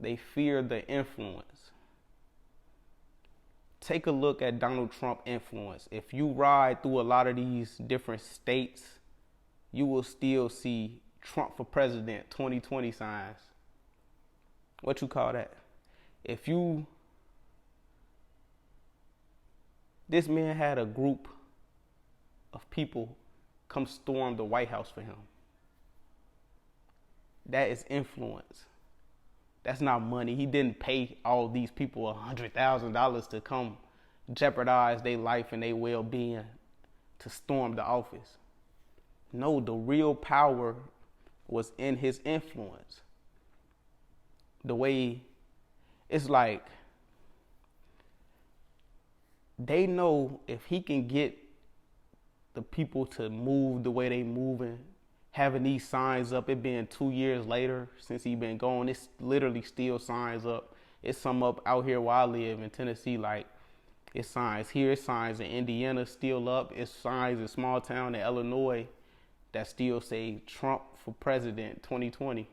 They fear the influence. Take a look at Donald Trump influence. If you ride through a lot of these different states, you will still see Trump for president 2020 signs. What you call that? This man had a group of people come storm the White House for him. That is influence. That's not money. He didn't pay all these people $100,000 to come jeopardize their life and their well-being to storm the office. No, the real power was in his influence. The way it's like they know if he can get the people to move the way they moving, having these signs up, it being 2 years later since he been gone, it's literally still signs up. It's some up out here where I live in Tennessee, like it's signs here, it's signs in Indiana still up, it's signs in small town in Illinois that still say Trump for president 2020.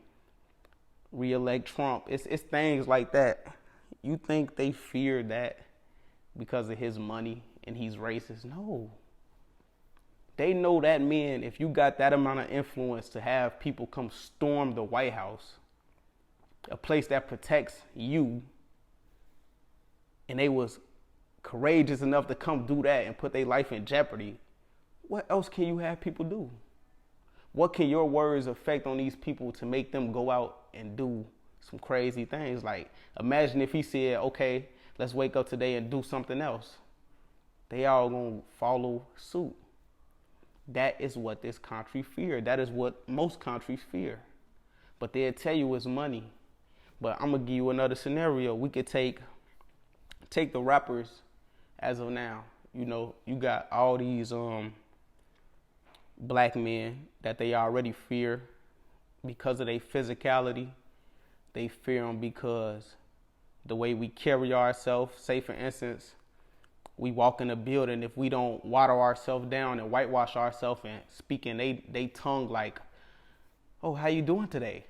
Re-elect Trump. It's things like that. You think they fear that because of his money and he's racist? No. They know that man, if you got that amount of influence to have people come storm the White House, a place that protects you, and they was courageous enough to come do that and put their life in jeopardy, what else can you have people do? What can your words affect on these people to make them go out and do some crazy things? Like, imagine if he said, okay, let's wake up today and do something else. They all gonna follow suit. That is what this country fear. That is what most countries fear. But they'll tell you it's money. But I'm gonna give you another scenario. We could take the rappers as of now. You know, you got all these black men that they already fear because of their physicality. They fear them because the way we carry ourselves. Say, for instance, we walk in a building, if we don't water ourselves down and whitewash ourselves and speak in they tongue like, oh, how you doing today?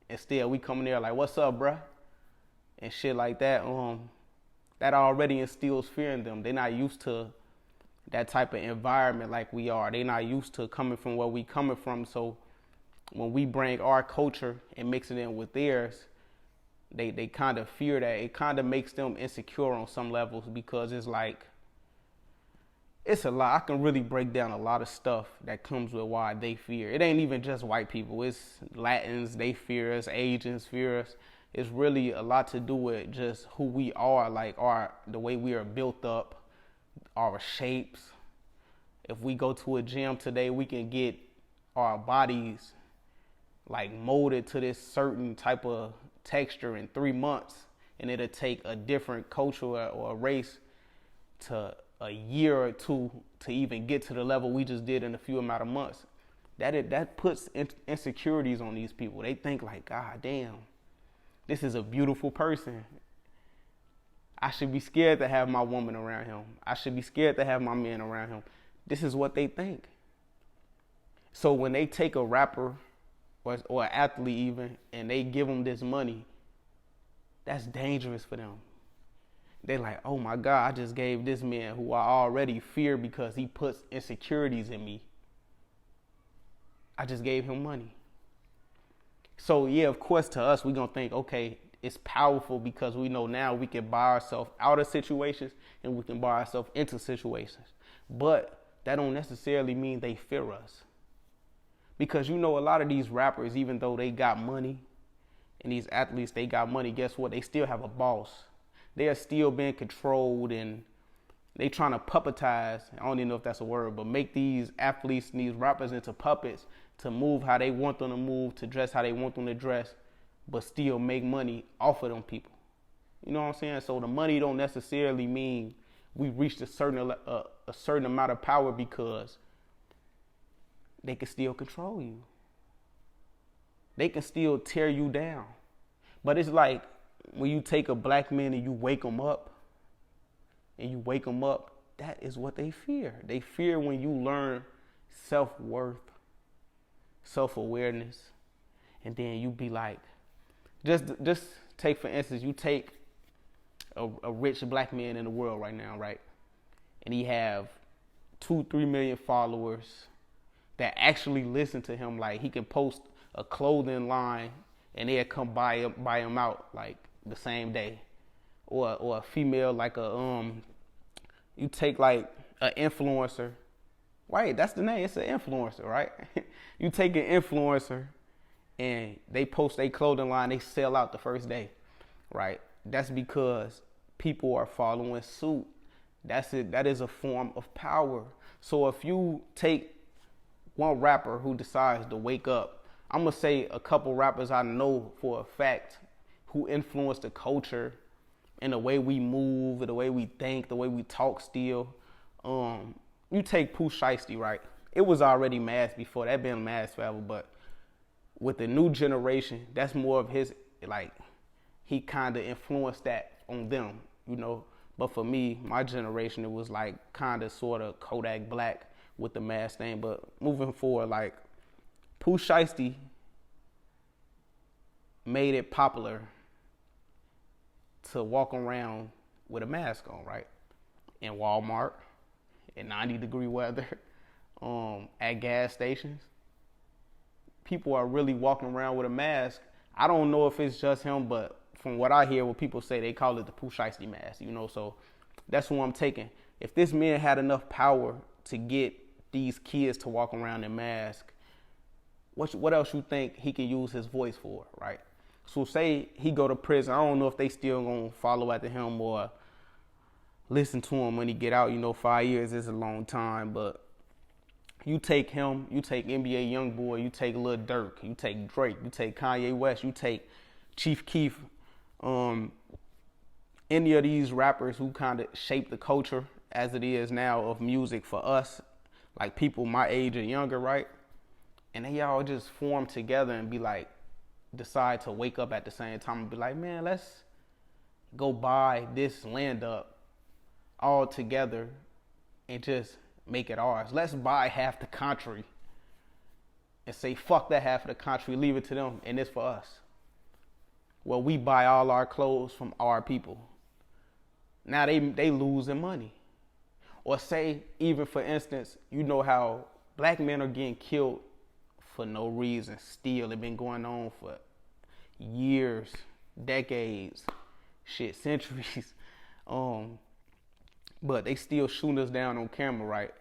Instead, we come in there like, what's up, bruh? And shit like that. That already instills fear in them. They're not used to that type of environment like we are. They're not used to coming from where we coming from. So when we bring our culture and mix it in with theirs, they kind of fear that. It kind of makes them insecure on some levels because it's like, it's a lot. I can really break down a lot of stuff that comes with why they fear. It ain't even just white people. It's Latins, they fear us, Asians fear us. It's really a lot to do with just who we are, like the way we are built up, our shapes. If we go to a gym today, we can get our bodies like molded to this certain type of texture in 3 months, and it'll take a different culture or a race to a year or two to even get to the level we just did in a few amount of months. That puts insecurities on these people. They think like, God damn, this is a beautiful person. I should be scared to have my woman around him. I should be scared to have my man around him. This is what they think. So when they take a rapper or an athlete even, and they give them this money, that's dangerous for them. They're like, oh my God, I just gave this man who I already fear because he puts insecurities in me. I just gave him money. So yeah, of course to us, we're gonna think, okay, it's powerful because we know now we can buy ourselves out of situations and we can buy ourselves into situations. But that don't necessarily mean they fear us. Because you know a lot of these rappers, even though they got money, and these athletes, they got money, guess what? They still have a boss. They are still being controlled, and they trying to puppetize, I don't even know if that's a word, but make these athletes and these rappers into puppets to move how they want them to move, to dress how they want them to dress, but still make money off of them people. You know what I'm saying? So the money don't necessarily mean we reached a certain amount of power, because they can still control you. They can still tear you down. But it's like when you take a black man and you wake them up, that is what they fear. They fear when you learn self-worth, self-awareness, and then you be like, just take for instance, you take a rich black man in the world right now, right? And he have 2-3 million followers that actually listen to him. Like he can post a clothing line and they'll come buy him out like the same day. Or a female like you take like an influencer. Right, that's the name. It's an influencer, right? You take an influencer and they post a clothing line, they sell out the first day, right? That's because people are following suit. That's it. That is a form of power. So if you take one rapper who decides to wake up, I'm gonna say a couple rappers I know for a fact who influence the culture and the way we move, the way we think, the way we talk still. You take Pooh Shiesty, right? It was already mass before. That been mass forever, but with the new generation, that's more of his, like, he kind of influenced that on them, you know? But for me, my generation, it was like kind of sort of Kodak Black with the mask thing. But moving forward, like, Pooh Shiesty made it popular to walk around with a mask on, right? In Walmart, in 90-degree weather, at gas stations. People are really walking around with a mask. I don't know if it's just him, but from what I hear, what people say, they call it the Pooh Shiesty mask, you know? So that's who I'm taking. If this man had enough power to get these kids to walk around in masks, what else you think he can use his voice for, right? So say he go to prison. I don't know if they still gonna follow after him or listen to him when he get out. You know, 5 years is a long time, but you take him, you take NBA Youngboy, you take Lil Durk, you take Drake, you take Kanye West, you take Chief Keef, any of these rappers who kind of shape the culture as it is now of music for us, like people my age or younger, right? And they all just form together and be like, decide to wake up at the same time and be like, man, let's go buy this land up all together and just make it ours. Let's buy half the country and say, fuck that half of the country, leave it to them, and it's for us. Well, we buy all our clothes from our people. Now they losing money. Or say, even for instance, you know how black men are getting killed for no reason still. It's been going on for years, decades, shit, centuries. But they still shooting us down on camera, right?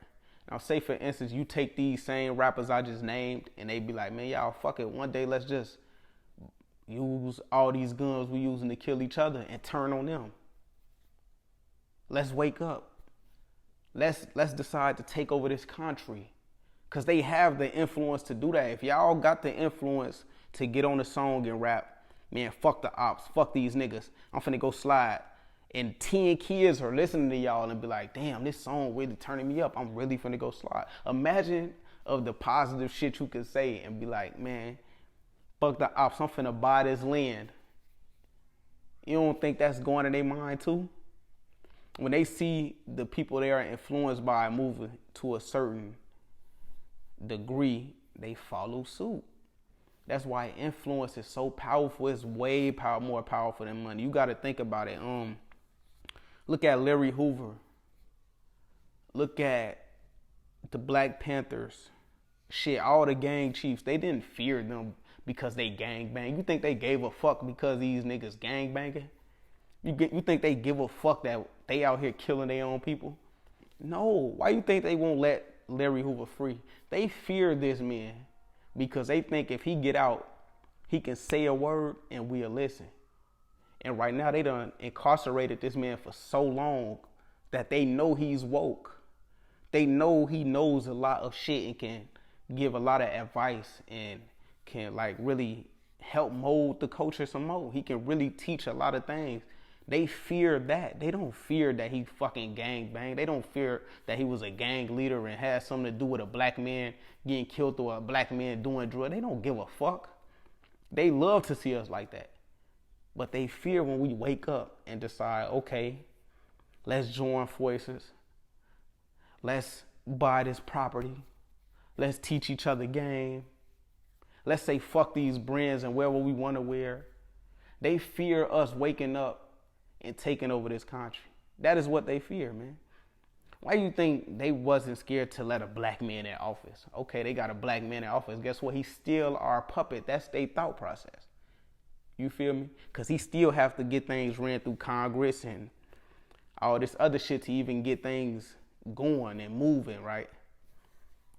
Now say for instance, you take these same rappers I just named and they be like, man, y'all fuck it. One day let's just use all these guns we using to kill each other and turn on them. Let's wake up. Let's decide to take over this country. Cause they have the influence to do that. If y'all got the influence to get on the song and rap, man, fuck the ops, fuck these niggas. I'm finna go slide. And 10 kids are listening to y'all and be like, damn, this song really turning me up. I'm really finna go slide. Imagine of the positive shit you could say and be like, man, fuck the ops, I'm finna buy this land. You don't think that's going in their mind too? When they see the people they are influenced by moving to a certain degree, they follow suit. That's why influence is so powerful. It's way more powerful than money. You got to think about it. Look at Larry Hoover. Look at the Black Panthers. Shit, all the gang chiefs, they didn't fear them because they gang bang. You think they gave a fuck because these niggas gang banging? You think they give a fuck that they out here killing their own people? No. Why you think they won't let Larry Hoover free? They fear this man because they think if he get out, he can say a word and we'll listen. And right now they done incarcerated this man for so long that they know he's woke. They know he knows a lot of shit and can give a lot of advice and can like really help mold the culture some more. He can really teach a lot of things. They fear that. They don't fear that he fucking gang banged. They don't fear that he was a gang leader and had something to do with a black man getting killed or a black man doing drugs. They don't give a fuck. They love to see us like that. But they fear when we wake up and decide, okay, let's join forces. Let's buy this property. Let's teach each other game. Let's say fuck these brands and wear what we want to wear. They fear us waking up and taking over this country. That is what they fear, man. Why do you think they wasn't scared to let a black man in office? Okay, they got a black man in office. Guess what? He's still our puppet. That's their thought process. You feel me? Because he still have to get things ran through Congress and all this other shit to even get things going and moving, right?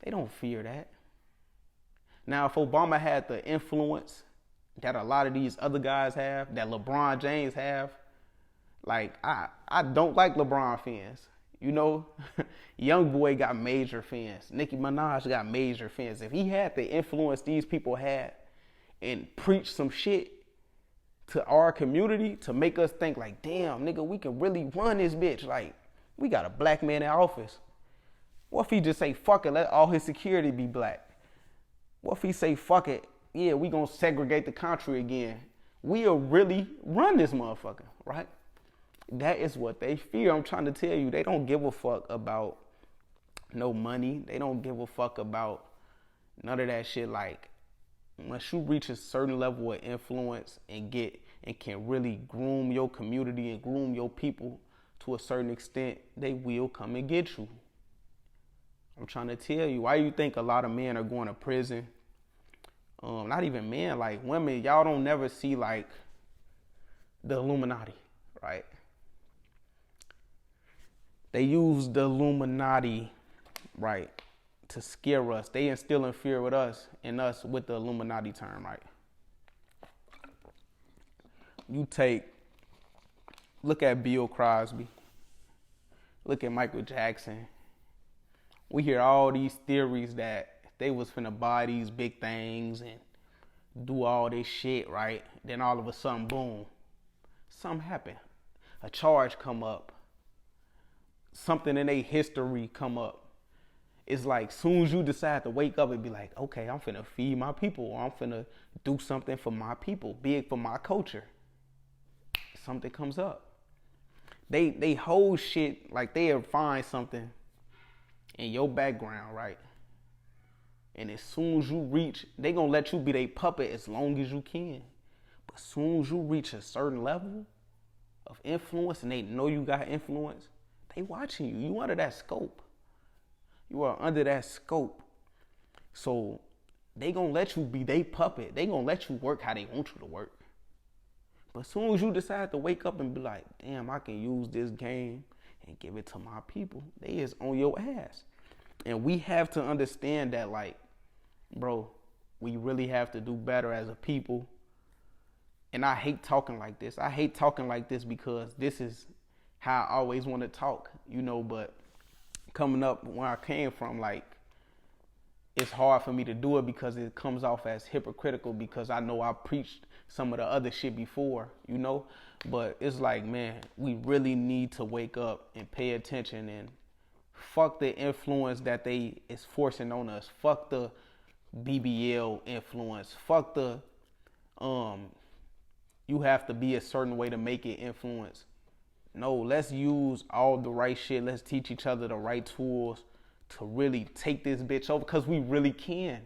They don't fear that. Now, if Obama had the influence that a lot of these other guys have, that LeBron James have, like, I don't like LeBron fans. You know, Young Boy got major fans. Nicki Minaj got major fans. If he had the influence these people had and preach some shit to our community to make us think like, damn, nigga, we can really run this bitch. Like, we got a black man in office. What if he just say, fuck it, let all his security be black? What if he say, fuck it, yeah, we gonna segregate the country again? We'll really run this motherfucker, right? That is what they fear. I'm trying to tell you, they don't give a fuck about no money. They don't give a fuck about none of that shit. Like, once you reach a certain level of influence and can really groom your community and groom your people to a certain extent, they will come and get you. I'm trying to tell you, why you think a lot of men are going to prison? Not even men, like women, y'all don't never see like the Illuminati, right? They use the Illuminati, right, to scare us. They instill in fear with us and us with the Illuminati term, right? Look at Bill Cosby, look at Michael Jackson. We hear all these theories that they was finna buy these big things and do all this shit, right? Then all of a sudden, boom, something happened. A charge come up. Something in their history come up. It's like soon as you decide to wake up and be like, okay, I'm finna feed my people, or I'm finna do something for my people, big for my culture. Something comes up. They hold shit like they'll find something in your background, right? And as soon as you reach, they gonna let you be their puppet as long as you can. But as soon as you reach a certain level of influence and they know you got influence, they watching you. You under that scope. You are under that scope. So they gonna let you be their puppet. They gonna let you work how they want you to work. But as soon as you decide to wake up and be like, damn, I can use this game and give it to my people, they is on your ass. And we have to understand that, like, bro, we really have to do better as a people. And I hate talking like this. I hate talking like this because this is how I always want to talk, you know, but coming up where I came from, like, it's hard for me to do it because it comes off as hypocritical because I know I preached some of the other shit before, you know, but it's like, man, we really need to wake up and pay attention and fuck the influence that they is forcing on us. Fuck the BBL influence. Fuck the, you have to be a certain way to make it influence. No, let's use all the right shit. Let's teach each other the right tools to really take this bitch over because we really can.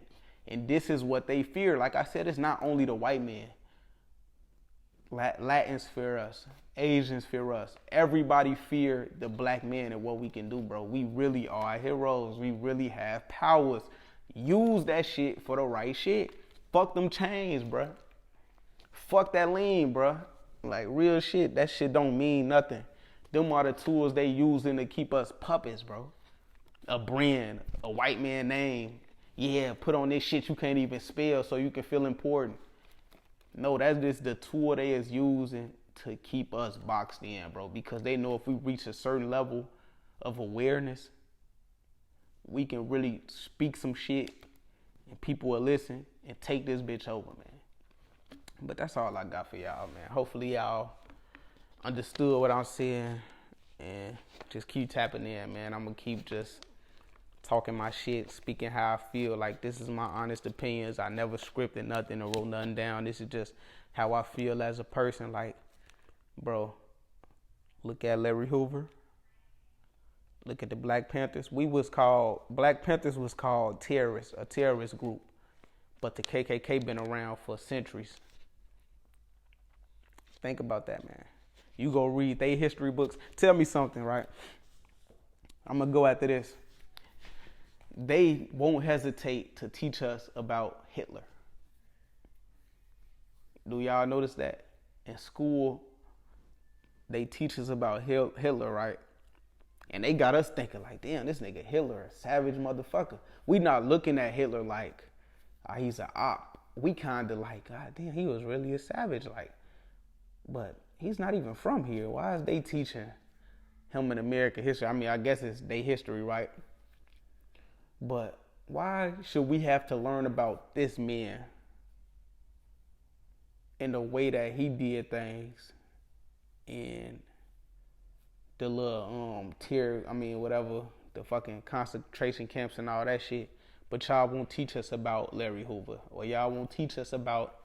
And this is what they fear. Like I said, it's not only the white man. Latins fear us. Asians fear us. Everybody fear the black man and what we can do, bro. We really are heroes. We really have powers. Use that shit for the right shit. Fuck them chains, bro. Fuck that lean, bro. Like, real shit, that shit don't mean nothing. Them are the tools they using to keep us puppets, bro. A brand, a white man name. Yeah, put on this shit you can't even spell so you can feel important. No, that's just the tool they is using to keep us boxed in, bro. Because they know if we reach a certain level of awareness, we can really speak some shit and people will listen and take this bitch over, man. But that's all I got for y'all, man. Hopefully y'all understood what I'm saying and just keep tapping in, man. I'm gonna keep just talking my shit, speaking how I feel. Like, this is my honest opinions. I never scripted nothing or wrote nothing down. This is just how I feel as a person. Like, bro, look at Larry Hoover. Look at the Black Panthers. Black Panthers was called terrorists, a terrorist group. But the KKK been around for centuries. Think about that, man. You go read they history books. Tell me something, right? I'm gonna go after this. They won't hesitate to teach us about Hitler. Do y'all notice that? In school, they teach us about Hitler, right? And they got us thinking like, damn, this nigga Hitler, a savage motherfucker. We not looking at Hitler like, he's an op. We kind of like, God damn, he was really a savage. Like, but he's not even from here. Why is they teaching him in American history? I mean, I guess it's their history, right? But why should we have to learn about this man in the way that he did things in the little whatever, the fucking concentration camps and all that shit, but y'all won't teach us about Larry Hoover, or y'all won't teach us about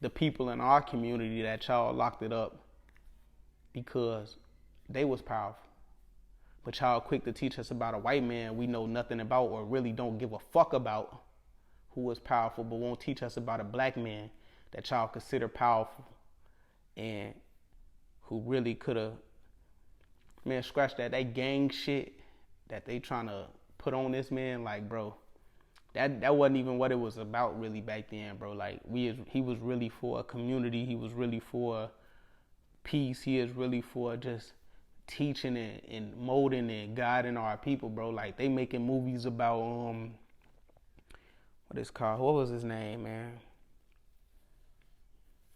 the people in our community that y'all locked it up because they was powerful. But y'all quick to teach us about a white man we know nothing about or really don't give a fuck about who was powerful, but won't teach us about a black man that y'all consider powerful and who really could have, man, scratch that gang shit that they trying to put on this man. Like, bro, that wasn't even what it was about really back then, bro. Like, he was really for a community. He was really for peace. He is really for just teaching and molding and guiding our people, bro. Like, they making movies about what was his name, man?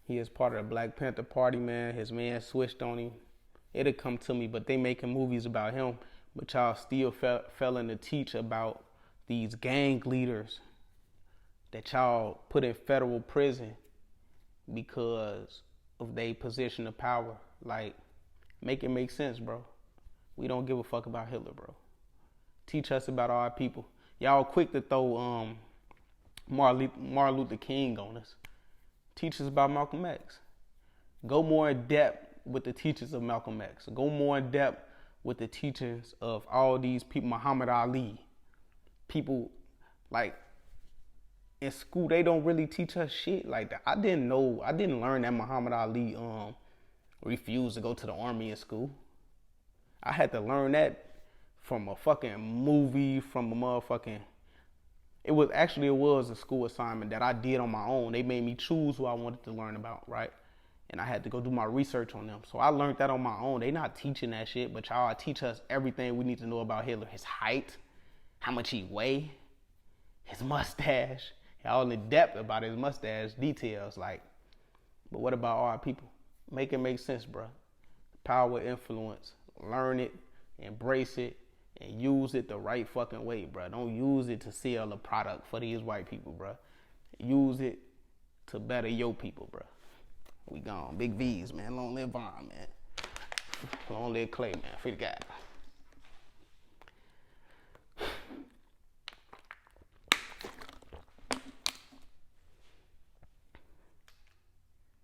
He is part of the Black Panther Party, man. His man switched on him. It'll come to me, but they making movies about him, but y'all still failing to teach about these gang leaders that y'all put in federal prison because of their position of power. Like, make it make sense, bro. We don't give a fuck about Hitler, bro. Teach us about our people. Y'all quick to throw Martin Luther King on us. Teach us about Malcolm X. Go more in depth with the teachers of Malcolm X. Go more in depth with the teachings of all these people, Muhammad Ali. People, like, in school, they don't really teach us shit like that. I didn't learn that Muhammad Ali refused to go to the army in school. I had to learn that from a fucking movie, from a motherfucking... It was a school assignment that I did on my own. They made me choose who I wanted to learn about, right? And I had to go do my research on them. So I learned that on my own. They not teaching that shit, but y'all teach us everything we need to know about Hitler. His height, how much he weigh, his mustache. Y'all in depth about his mustache details. Like, but what about our people? Make it make sense, bro. Power, influence. Learn it, embrace it, and use it the right fucking way, bro. Don't use it to sell a product for these white people, bro. Use it to better your people, bro. We gone. Big V's, man. Long live Vaughn, man. Long live Clay, man. Free the guy.